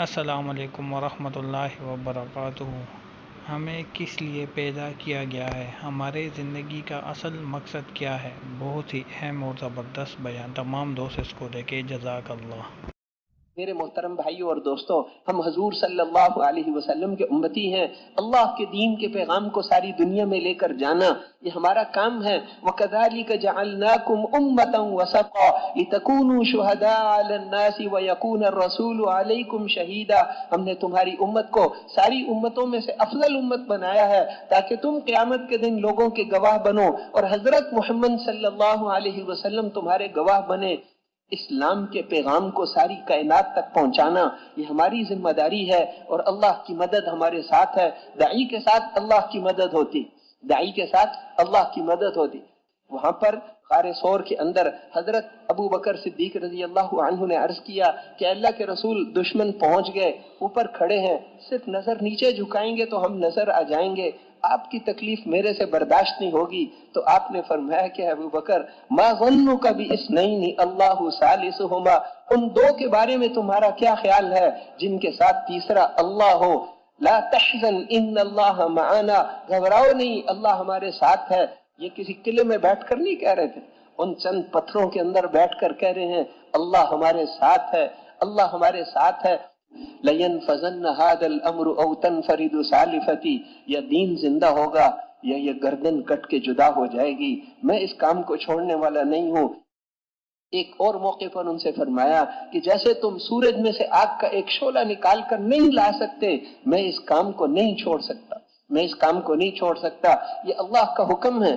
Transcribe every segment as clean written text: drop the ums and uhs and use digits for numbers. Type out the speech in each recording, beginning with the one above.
السلام علیکم ورحمۃ اللہ وبرکاتہ۔ ہمیں کس لیے پیدا کیا گیا ہے؟ ہمارے زندگی کا اصل مقصد کیا ہے؟ بہت ہی اہم اور زبردست بیان، تمام دوست اس کو دیکھیں۔ جزاک اللہ۔ میرے محترم بھائیوں اور دوستوں، ہم حضور صلی اللہ علیہ وسلم کے امتی ہیں۔ اللہ کے دین کے پیغام کو ساری دنیا میں لے کر جانا یہ ہمارا کام ہے۔ وَكَذَلِكَ جَعَلْنَاكُمْ أُمَّةً وَسَطًا لِتَكُونُوا شُهَدَاءَ عَلَى النَّاسِ وَيَكُونَ الرَّسُولُ عَلَيْكُمْ شَهِيدًا۔ ہم نے تمہاری امت کو ساری امتوں میں سے افضل امت بنایا ہے تاکہ تم قیامت کے دن لوگوں کے گواہ بنو اور حضرت محمد صلی اللہ علیہ وسلم تمہارے گواہ بنے۔ اسلام کے پیغام کو ساری کائنات تک پہنچانا یہ ہماری ذمہ داری ہے، اور اللہ کی مدد ہمارے ساتھ ہے۔ داعی کے ساتھ اللہ کی مدد ہوتی، داعی کے ساتھ اللہ کی مدد ہوتی۔ وہاں پر غار ثور کے اندر حضرت ابو بکر صدیق رضی اللہ عنہ نے عرض کیا کہ اللہ کے رسول دشمن پہنچ گئے، اوپر کھڑے ہیں، صرف نظر نیچے جھکائیں گے تو ہم نظر آ جائیں گے، آپ کی تکلیف میرے سے برداشت نہیں ہوگی۔ تو آپ نے فرمایا کہ ابو بکر ما ظنک باثنین اللہ ثالثہما، ان دو کے بارے میں تمہارا کیا خیال ہے جن کے ساتھ تیسرا اللہ ہو۔ لا تحزن ان اللہ معنا، گھبراؤ نہیں اللہ ہمارے ساتھ ہے۔ یہ کسی قلعے میں بیٹھ کر نہیں کہہ رہے تھے، ان چند پتھروں کے اندر بیٹھ کر کہہ رہے ہیں اللہ ہمارے ساتھ ہے، اللہ ہمارے ساتھ ہے۔ لَيَنْفَذَنَّ هَذَا الْأَمْرُ أَوْ تَنْفَرِدُ سَالِفَتِي، یا دین زندہ ہوگا یا یہ گردن کٹ کے جدا ہو جائے گی، میں اس کام کو چھوڑنے والا نہیں ہوں۔ ایک اور موقع پر ان سے فرمایا کہ جیسے تم سورج میں سے آگ کا ایک شعلہ نکال کر نہیں لا سکتے، میں اس کام کو نہیں چھوڑ سکتا، میں اس کام کو نہیں چھوڑ سکتا، یہ اللہ کا حکم ہے۔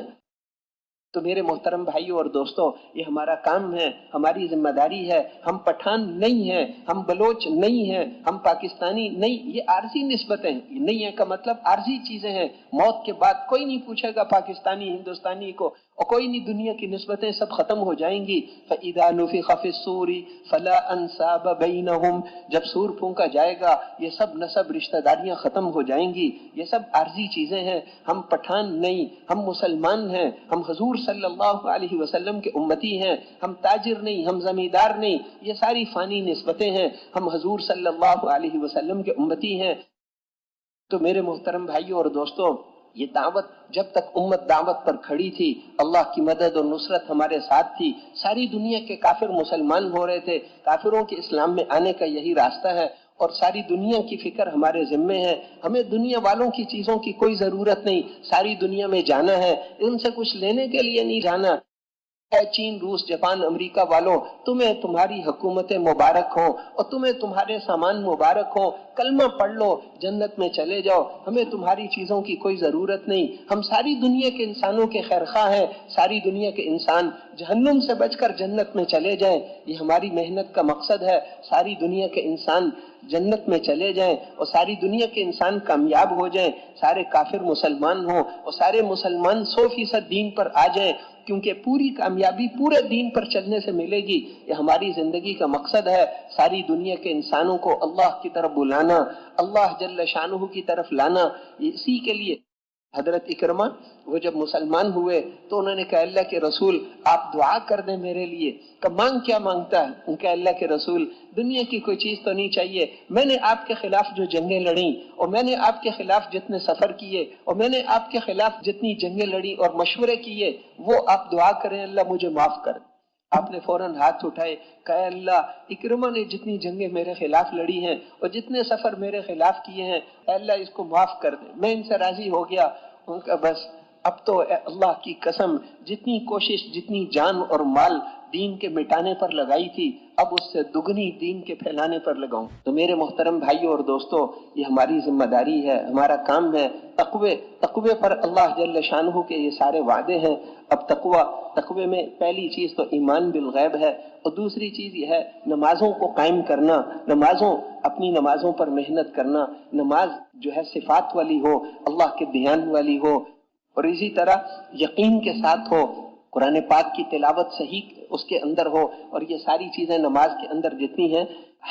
تو میرے محترم بھائیوں اور دوستوں، یہ ہمارا کام ہے، ہماری ذمہ داری ہے۔ ہم پٹھان نہیں ہیں، ہم بلوچ نہیں ہیں، ہم پاکستانی نہیں، یہ عارضی نسبتیں ہیں، نہیں ہے کا مطلب عارضی چیزیں ہیں۔ موت کے بعد کوئی نہیں پوچھے گا پاکستانی ہندوستانی کو، اور کوئی نہیں، دنیا کی نسبتیں سب ختم ہو جائیں گی۔ فَإِذَا نُفِخَ فِي الصُّورِ فَلَا أَنْسَابَ بَيْنَهُمْ، جب سور پھونکا جائے گا یہ سب نسب رشتہ داریاں ختم ہو جائیں گی۔ یہ سب عارضی چیزیں ہیں، ہم پٹھان نہیں، ہم مسلمان ہیں، ہم حضور صلی اللہ علیہ وسلم کے امتی ہیں، ہم تاجر نہیں، ہم زمیندار نہیں، یہ ساری فانی نسبتیں ہیں، ہم حضور صلی اللہ علیہ وسلم کے امتی ہیں۔ تو میرے محترم بھائیوں اور دوستوں، یہ دعوت جب تک امت دعوت پر کھڑی تھی، اللہ کی مدد اور نصرت ہمارے ساتھ تھی۔ ساری دنیا کے کافر مسلمان ہو رہے تھے، کافروں کے اسلام میں آنے کا یہی راستہ ہے، اور ساری دنیا کی فکر ہمارے ذمے ہے۔ ہمیں دنیا والوں کی چیزوں کی کوئی ضرورت نہیں، ساری دنیا میں جانا ہے، ان سے کچھ لینے کے لیے نہیں جانا۔ اے چین، روس، جاپان، امریکہ والوں، تمہیں تمہاری حکومتیں مبارک ہوں اور تمہیں تمہارے سامان مبارک ہوں، کلمہ پڑھ لو، جنت میں چلے جاؤ، ہمیں تمہاری چیزوں کی کوئی ضرورت نہیں۔ ہم ساری دنیا کے انسانوں کے خیرخواہ ہیں، ساری دنیا کے انسان جہنم سے بچ کر جنت میں چلے جائیں، یہ ہماری محنت کا مقصد ہے۔ ساری دنیا کے انسان جنت میں چلے جائیں اور ساری دنیا کے انسان کامیاب ہو جائیں، سارے کافر مسلمان ہوں اور سارے مسلمان 100% دین پر آ جائیں، کیونکہ پوری کامیابی پورے دین پر چلنے سے ملے گی۔ یہ ہماری زندگی کا مقصد ہے، ساری دنیا کے انسانوں کو اللہ کی طرف بلانا، اللہ جل شانہ کی طرف لانا۔ اسی کے لیے حضرت اکرمہ وہ جب مسلمان ہوئے تو انہوں نے کہا اللہ کے رسول آپ دعا کر دیں میرے لیے۔ کہ مانگ کیا مانگتا ہے؟ ان کا اللہ کے رسول دنیا کی کوئی چیز تو نہیں چاہیے، میں نے آپ کے خلاف جو جنگیں لڑیں اور میں نے آپ کے خلاف جتنے سفر کیے اور میں نے آپ کے خلاف جتنی جنگیں لڑی اور مشورے کیے، وہ آپ دعا کریں اللہ مجھے معاف کر۔ آپ نے فوراً ہاتھ اٹھائے، کہا اللہ اکرمہ نے جتنی جنگیں میرے خلاف لڑی ہیں اور جتنے سفر میرے خلاف کیے ہیں، اللہ اس کو معاف کر دے، میں ان سے راضی ہو گیا۔ ان کا بس اب تو اللہ کی قسم جتنی کوشش، جتنی جان اور مال دین کے مٹانے پر لگائی تھی، اب اس سے دگنی دین کے پھیلانے پر لگاؤں۔ تو میرے محترم بھائیوں اور دوستوں، یہ ہماری ذمہ داری ہے، ہمارا کام ہے۔ تقوی پر اللہ جل شانہ کے یہ سارے وعدے ہیں۔ اب تقوی میں پہلی چیز تو ایمان بالغیب ہے، اور دوسری چیز یہ ہے نمازوں کو قائم کرنا، اپنی نمازوں پر محنت کرنا، نماز جو ہے صفات والی ہو، اللہ کے دھیان والی ہو، اور اسی طرح یقین کے ساتھ ہو، قرآن پاک کی تلاوت صحیح اس کے اندر ہو، اور یہ ساری چیزیں نماز کے اندر جتنی ہیں،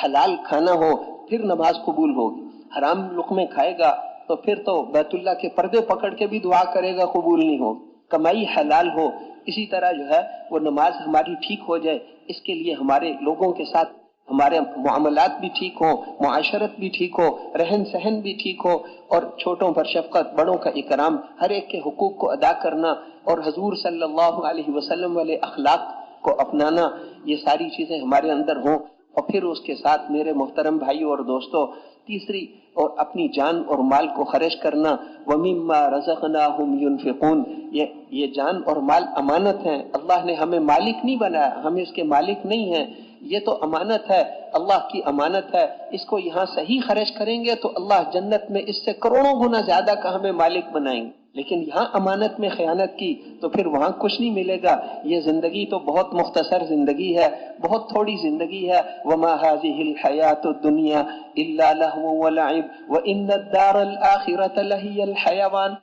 حلال کھانا ہو پھر نماز قبول ہوگی۔ حرام لقمے کھائے گا تو پھر تو بیت اللہ کے پردے پکڑ کے بھی دعا کرے گا قبول نہیں ہوگی۔ کمائی حلال ہو، اسی طرح جو ہے وہ نماز ہماری ٹھیک ہو جائے، اس کے لیے ہمارے لوگوں کے ساتھ ہمارے معاملات بھی ٹھیک ہوں، معاشرت بھی ٹھیک ہو، رہن سہن بھی ٹھیک ہو، اور چھوٹوں پر شفقت، بڑوں کا اکرام، ہر ایک کے حقوق کو ادا کرنا، اور حضور صلی اللہ علیہ وسلم والے اخلاق کو اپنانا، یہ ساری چیزیں ہمارے اندر ہوں۔ اور پھر اس کے ساتھ میرے محترم بھائیوں اور دوستوں، تیسری، اور اپنی جان اور مال کو خرچ کرنا، وَمِمَّا رَزَقْنَاهُمْ يُنْفِقُونَ، یہ جان اور مال امانت ہیں، اللہ نے ہمیں مالک نہیں بنایا، ہم اس کے مالک نہیں ہیں، یہ تو امانت ہے، اللہ کی امانت ہے، اس کو یہاں صحیح خرچ کریں گے تو اللہ جنت میں اس سے کروڑوں گنا زیادہ کا ہمیں مالک بنائیں گے، لیکن یہاں امانت میں خیانت کی تو پھر وہاں کچھ نہیں ملے گا۔ یہ زندگی تو بہت مختصر زندگی ہے، بہت تھوڑی زندگی ہے۔ وَمَا هَذِهِ الْحَيَاةُ الدُّنْيَا إِلَّا لَهْوٌ وَلَعِبٌ وَإِنَّ الدَّارَ الْآخِرَةَ لَهِيَ الْحَيَوَانُ،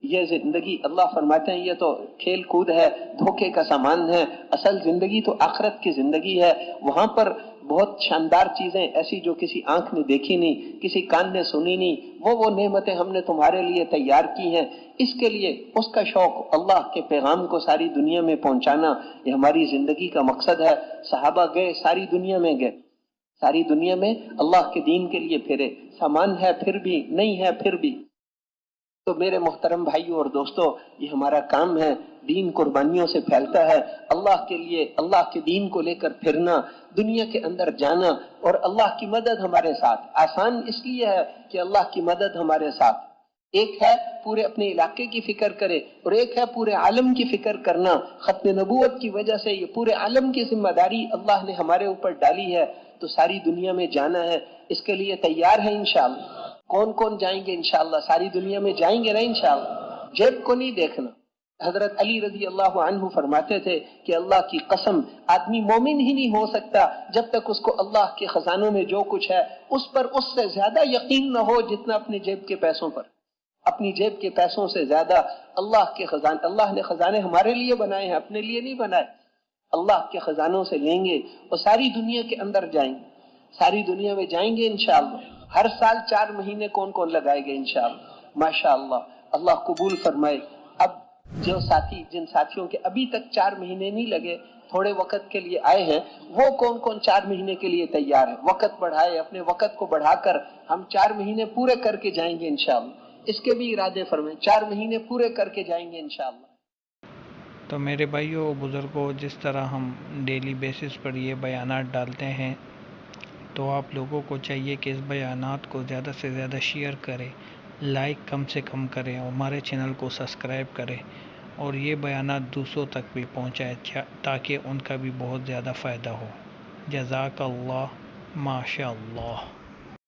یہ زندگی اللہ فرماتے ہیں یہ تو کھیل کود ہے، دھوکے کا سامان ہے، اصل زندگی تو آخرت کی زندگی ہے، وہاں پر بہت شاندار چیزیں ایسی جو کسی آنکھ نے دیکھی نہیں، کسی کان نے سنی نہیں، وہ نعمتیں ہم نے تمہارے لیے تیار کی ہیں۔ اس کے لیے اس کا شوق، اللہ کے پیغام کو ساری دنیا میں پہنچانا، یہ ہماری زندگی کا مقصد ہے۔ صحابہ گئے، ساری دنیا میں گئے، ساری دنیا میں اللہ کے دین کے لیے پھرے، سامان ہے پھر بھی، نہیں ہے پھر بھی۔ تو میرے محترم بھائیوں اور دوستو، یہ ہمارا کام ہے، دین قربانیوں سے پھیلتا ہے، اللہ کے لیے، اللہ کے دین کو لے کر پھرنا، دنیا کے اندر جانا، اور اللہ کی مدد ہمارے ساتھ۔ آسان اس لیے ہے کہ اللہ کی مدد ہمارے ساتھ۔ ایک ہے پورے اپنے علاقے کی فکر کرے، اور ایک ہے پورے عالم کی فکر کرنا۔ ختم نبوت کی وجہ سے یہ پورے عالم کی ذمہ داری اللہ نے ہمارے اوپر ڈالی ہے، تو ساری دنیا میں جانا ہے، اس کے لیے تیار ہے انشاءاللہ؟ کون کون جائیں گے انشاءاللہ؟ ساری دنیا میں جائیں گے نا انشاءاللہ؟ جیب کو نہیں دیکھنا۔ حضرت علی رضی اللہ عنہ فرماتے تھے کہ اللہ کی قسم، آدمی مومن ہی نہیں ہو سکتا جب تک اس کو اللہ کے خزانوں میں جو کچھ ہے اس پر اس سے زیادہ یقین نہ ہو جتنا اپنی جیب کے پیسوں پر۔ اپنی جیب کے پیسوں سے زیادہ اللہ کے خزانے، اللہ نے خزانے ہمارے لیے بنائے ہیں، اپنے لیے نہیں بنائے۔ اللہ کے خزانوں سے لیں گے اور ساری دنیا کے اندر جائیں گے، ساری دنیا میں جائیں گے انشاءاللہ۔ ہر سال 4 مہینے کون کون لگائے گے انشاءاللہ؟ ماشاءاللہ، اللہ قبول فرمائے۔ اب جو ساتھی، جن ساتھیوں کے ابھی تک 4 مہینے نہیں لگے، تھوڑے وقت کے لیے آئے ہیں، وہ کون کون 4 مہینے کے لیے تیار ہے؟ وقت بڑھائے، اپنے وقت کو بڑھا کر ہم 4 مہینے پورے کر کے جائیں گے انشاءاللہ۔ اس کے بھی ارادے فرمائیں، 4 مہینے پورے کر کے جائیں گے انشاءاللہ۔ تو میرے بھائیوں بزرگوں، جس طرح ہم ڈیلی بیسس پر یہ بیانات ڈالتے ہیں، تو آپ لوگوں کو چاہیے کہ اس بیانات کو زیادہ سے زیادہ شیئر کریں، لائک کم سے کم کریں، اور ہمارے چینل کو سبسکرائب کریں، اور یہ بیانات دوسروں تک بھی پہنچائیں تاکہ ان کا بھی بہت زیادہ فائدہ ہو۔ جزاک اللہ، ماشاء اللہ۔